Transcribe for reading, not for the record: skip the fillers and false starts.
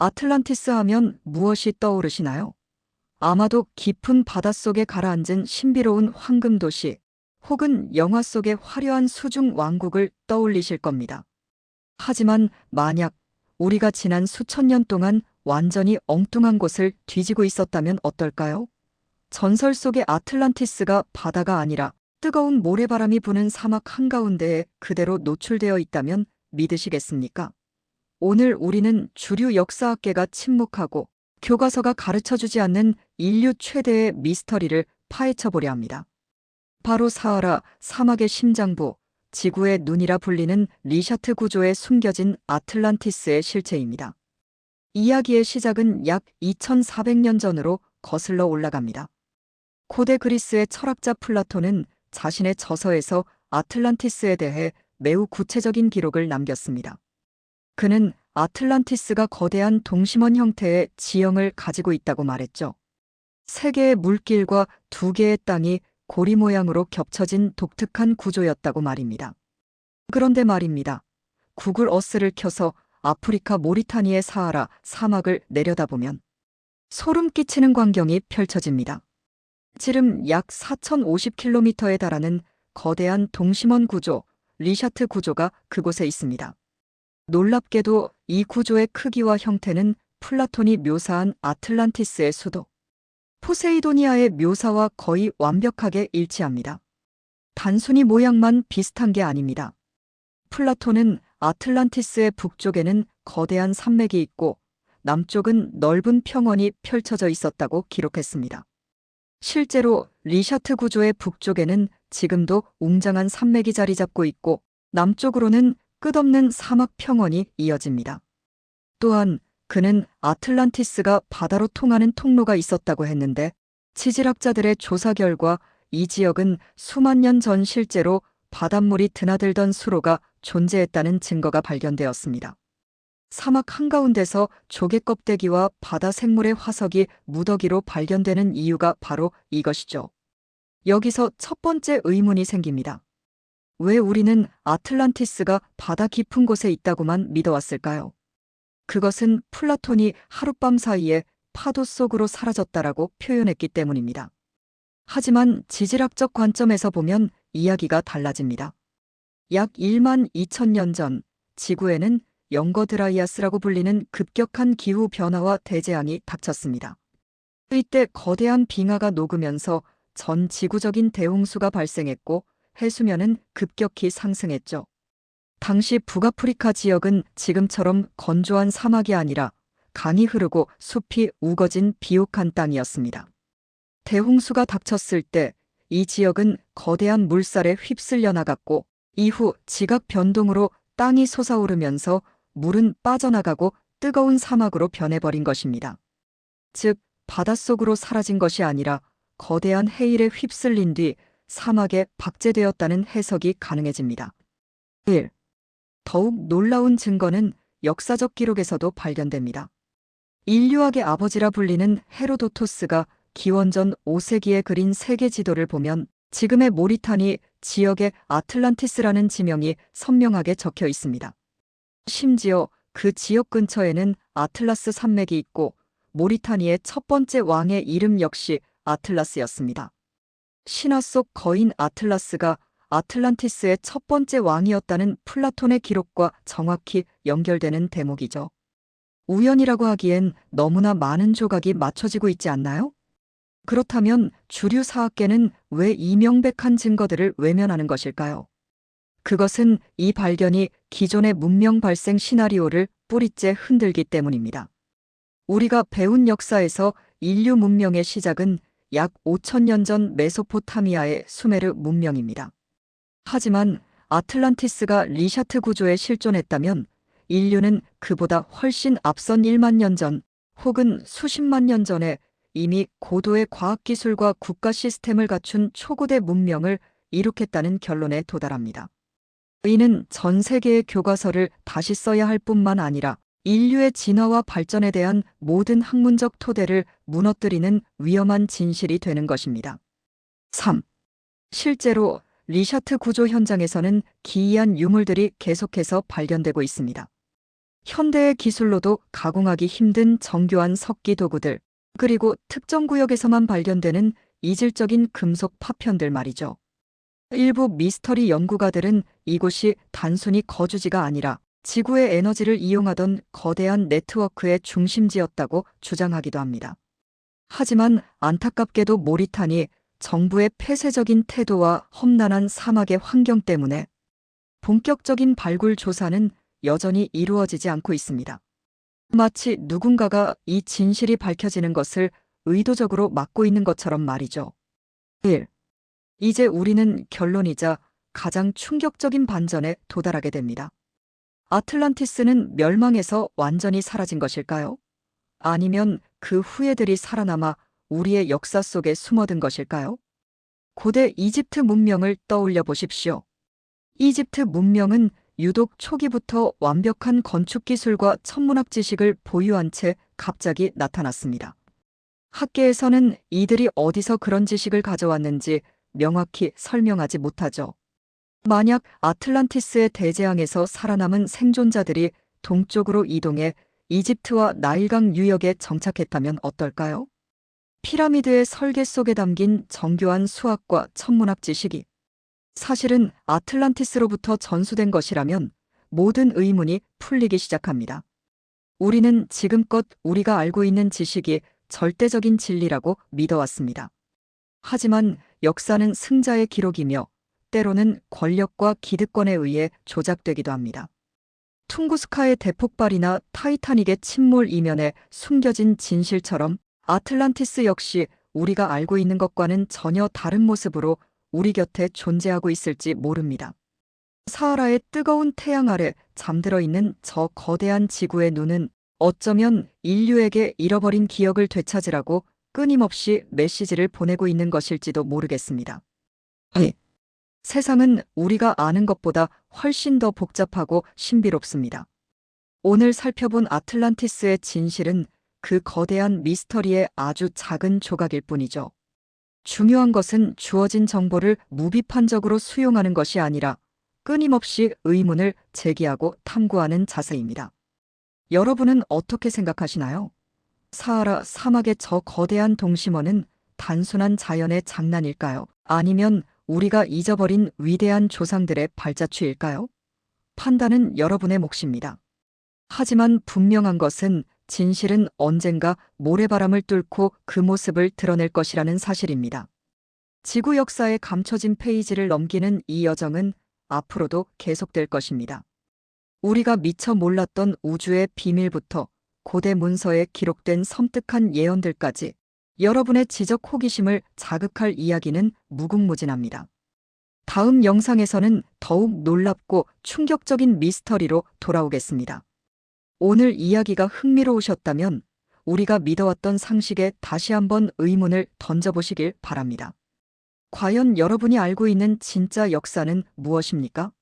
아틀란티스 하면 무엇이 떠오르시나요? 아마도 깊은 바닷속에 가라앉은 신비로운 황금도시, 혹은 영화 속의 화려한 수중 왕국을 떠올리실 겁니다. 하지만 만약 우리가 지난 수천 년 동안 완전히 엉뚱한 곳을 뒤지고 있었다면 어떨까요? 전설 속의 아틀란티스가 바다가 아니라 뜨거운 모래바람이 부는 사막 한가운데에 그대로 노출되어 있다면 믿으시겠습니까? 오늘 우리는 주류 역사학계가 침묵하고 교과서가 가르쳐주지 않는 인류 최대의 미스터리를 파헤쳐보려 합니다. 바로 사하라 사막의 심장부, 지구의 눈이라 불리는 리샤트 구조에 숨겨진 아틀란티스의 실체입니다. 이야기의 시작은 약 2400년 전으로 거슬러 올라갑니다. 고대 그리스의 철학자 플라톤은 자신의 저서에서 아틀란티스에 대해 매우 구체적인 기록을 남겼습니다. 그는 아틀란티스가 거대한 동심원 형태의 지형을 가지고 있다고 말했죠. 세 개의 물길과 두 개의 땅이 고리 모양으로 겹쳐진 독특한 구조였다고 말입니다. 그런데 말입니다. 구글 어스를 켜서 아프리카 모리타니의 사하라 사막을 내려다보면 소름 끼치는 광경이 펼쳐집니다. 지름 약 4050km에 달하는 거대한 동심원 구조, 리샤트 구조가 그곳에 있습니다. 놀랍게도 이 구조의 크기와 형태는 플라톤이 묘사한 아틀란티스의 수도 포세이도니아의 묘사와 거의 완벽하게 일치합니다. 단순히 모양만 비슷한 게 아닙니다. 플라톤은 아틀란티스의 북쪽에는 거대한 산맥이 있고 남쪽은 넓은 평원이 펼쳐져 있었다고 기록했습니다. 실제로 리샤트 구조의 북쪽에는 지금도 웅장한 산맥이 자리 잡고 있고 남쪽으로는 끝없는 사막 평원이 이어집니다. 또한 그는 아틀란티스가 바다로 통하는 통로가 있었다고 했는데 지질학자들의 조사 결과 이 지역은 수만 년 전 실제로 바닷물이 드나들던 수로가 존재했다는 증거가 발견되었습니다. 사막 한가운데서 조개 껍데기와 바다 생물의 화석이 무더기로 발견되는 이유가 바로 이것이죠. 여기서 첫 번째 의문이 생깁니다. 왜 우리는 아틀란티스가 바다 깊은 곳에 있다고만 믿어왔을까요? 그것은 플라톤이 하룻밤 사이에 파도 속으로 사라졌다라고 표현했기 때문입니다. 하지만 지질학적 관점에서 보면 이야기가 달라집니다. 약 1만 2000년 전 지구에는 영거 드라이아스라고 불리는 급격한 기후 변화와 대재앙이 닥쳤습니다. 이때 거대한 빙하가 녹으면서 전 지구적인 대홍수가 발생했고 해수면은 급격히 상승했죠. 당시 북아프리카 지역은 지금처럼 건조한 사막이 아니라 강이 흐르고 숲이 우거진 비옥한 땅이었습니다. 대홍수가 닥쳤을 때 이 지역은 거대한 물살에 휩쓸려 나갔고 이후 지각 변동으로 땅이 솟아오르면서 물은 빠져나가고 뜨거운 사막으로 변해버린 것입니다. 즉, 바닷속으로 사라진 것이 아니라 거대한 해일에 휩쓸린 뒤 사막에 박제되었다는 해석이 가능해집니다. 1. 더욱 놀라운 증거는 역사적 기록에서도 발견됩니다. 인류학의 아버지라 불리는 헤로도토스가 기원전 5세기에 그린 세계 지도를 보면 지금의 모리타니 지역의 아틀란티스라는 지명이 선명하게 적혀 있습니다. 심지어 그 지역 근처에는 아틀라스 산맥이 있고 모리타니의 첫 번째 왕의 이름 역시 아틀라스였습니다. 신화 속 거인 아틀라스가 아틀란티스의 첫 번째 왕이었다는 플라톤의 기록과 정확히 연결되는 대목이죠. 우연이라고 하기엔 너무나 많은 조각이 맞춰지고 있지 않나요? 그렇다면 주류 사학계는 왜 이 명백한 증거들을 외면하는 것일까요? 그것은 이 발견이 기존의 문명 발생 시나리오를 뿌리째 흔들기 때문입니다. 우리가 배운 역사에서 인류 문명의 시작은 약 5000년 전 메소포타미아의 수메르 문명입니다. 하지만 아틀란티스가 리샤트 구조에 실존했다면 인류는 그보다 훨씬 앞선 1만 년 전 혹은 수십만 년 전에 이미 고도의 과학기술과 국가 시스템을 갖춘 초고대 문명을 이룩했다는 결론에 도달합니다. 이는 전 세계의 교과서를 다시 써야 할 뿐만 아니라 인류의 진화와 발전에 대한 모든 학문적 토대를 무너뜨리는 위험한 진실이 되는 것입니다. 3. 실제로 리샤트 구조 현장에서는 기이한 유물들이 계속해서 발견되고 있습니다. 현대의 기술로도 가공하기 힘든 정교한 석기 도구들, 그리고 특정 구역에서만 발견되는 이질적인 금속 파편들 말이죠. 일부 미스터리 연구가들은 이곳이 단순히 거주지가 아니라 지구의 에너지를 이용하던 거대한 네트워크의 중심지였다고 주장하기도 합니다. 하지만 안타깝게도 모리탄이 정부의 폐쇄적인 태도와 험난한 사막의 환경 때문에 본격적인 발굴 조사는 여전히 이루어지지 않고 있습니다. 마치 누군가가 이 진실이 밝혀지는 것을 의도적으로 막고 있는 것처럼 말이죠. 1. 이제 우리는 결론이자 가장 충격적인 반전에 도달하게 됩니다. 아틀란티스는 멸망해서 완전히 사라진 것일까요? 아니면 그 후예들이 살아남아 우리의 역사 속에 숨어든 것일까요? 고대 이집트 문명을 떠올려 보십시오. 이집트 문명은 유독 초기부터 완벽한 건축 기술과 천문학 지식을 보유한 채 갑자기 나타났습니다. 학계에서는 이들이 어디서 그런 지식을 가져왔는지 명확히 설명하지 못하죠. 만약 아틀란티스의 대재앙에서 살아남은 생존자들이 동쪽으로 이동해 이집트와 나일강 유역에 정착했다면 어떨까요? 피라미드의 설계 속에 담긴 정교한 수학과 천문학 지식이 사실은 아틀란티스로부터 전수된 것이라면 모든 의문이 풀리기 시작합니다. 우리는 지금껏 우리가 알고 있는 지식이 절대적인 진리라고 믿어왔습니다. 하지만 역사는 승자의 기록이며 때로는 권력과 기득권에 의해 조작되기도 합니다. 퉁구스카의 대폭발이나 타이타닉의 침몰 이면에 숨겨진 진실처럼 아틀란티스 역시 우리가 알고 있는 것과는 전혀 다른 모습으로 우리 곁에 존재하고 있을지 모릅니다. 사하라의 뜨거운 태양 아래 잠들어 있는 저 거대한 지구의 눈은 어쩌면 인류에게 잃어버린 기억을 되찾으라고 끊임없이 메시지를 보내고 있는 것일지도 모르겠습니다. 세상은 우리가 아는 것보다 훨씬 더 복잡하고 신비롭습니다. 오늘 살펴본 아틀란티스의 진실은 그 거대한 미스터리의 아주 작은 조각일 뿐이죠. 중요한 것은 주어진 정보를 무비판적으로 수용하는 것이 아니라 끊임없이 의문을 제기하고 탐구하는 자세입니다. 여러분은 어떻게 생각하시나요? 사하라 사막의 저 거대한 동심원은 단순한 자연의 장난일까요? 아니면 우리가 잊어버린 위대한 조상들의 발자취일까요? 판단은 여러분의 몫입니다. 하지만 분명한 것은 진실은 언젠가 모래바람을 뚫고 그 모습을 드러낼 것이라는 사실입니다. 지구 역사의 감춰진 페이지를 넘기는 이 여정은 앞으로도 계속될 것입니다. 우리가 미처 몰랐던 우주의 비밀부터 고대 문서에 기록된 섬뜩한 예언들까지 여러분의 지적 호기심을 자극할 이야기는 무궁무진합니다. 다음 영상에서는 더욱 놀랍고 충격적인 미스터리로 돌아오겠습니다. 오늘 이야기가 흥미로우셨다면 우리가 믿어왔던 상식에 다시 한번 의문을 던져보시길 바랍니다. 과연 여러분이 알고 있는 진짜 역사는 무엇입니까?